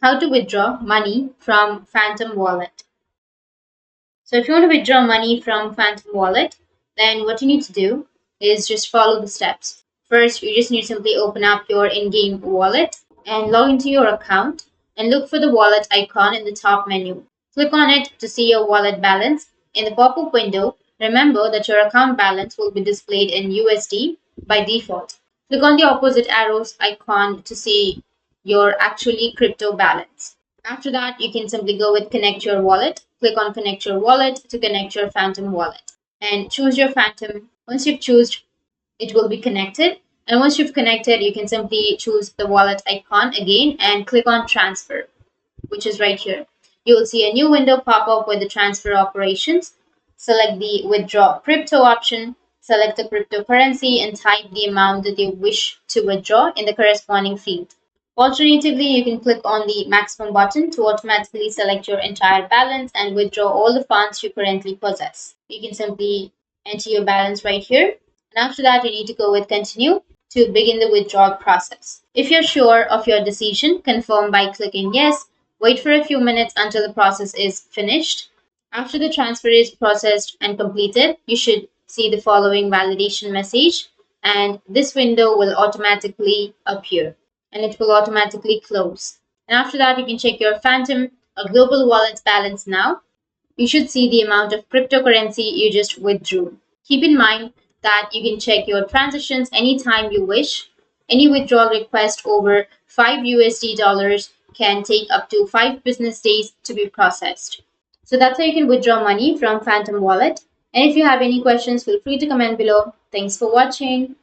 how to withdraw money from Phantom Wallet. So if you want to withdraw money from Phantom Wallet, then what you need to do is just follow the steps. First, you just need to simply open up your in-game wallet and log into your account and look for the wallet icon in the top menu. Click on it to see your wallet balance. In the pop-up window, remember that your account balance will be displayed in USD by default. Click on the opposite arrows icon to see your actually crypto balance. After that, you can simply go with connect your wallet. Click on connect your wallet to connect your Phantom wallet and choose your Phantom. Once you've chosen, it will be connected. And once you've connected, you can simply choose the wallet icon again and click on transfer, which is right here. You will see a new window pop up with the transfer operations. Select the withdraw crypto option, select the cryptocurrency and type the amount that you wish to withdraw in the corresponding field. Alternatively, you can click on the maximum button to automatically select your entire balance and withdraw all the funds you currently possess. You can simply enter your balance right here. And after that, you need to go with continue to begin the withdrawal process. If you're sure of your decision, confirm by clicking yes. Wait for a few minutes until the process is finished. After the transfer is processed and completed, you should see the following validation message, and this window will automatically appear and it will automatically close. And after that, you can check your Phantom or global wallet's balance now. You should see the amount of cryptocurrency you just withdrew. Keep in mind that you can check your transactions anytime you wish. Any withdrawal request over 5 USD dollars can take up to 5 business days to be processed. So that's how you can withdraw money from Phantom Wallet. And if you have any questions, feel free to comment below. Thanks for watching.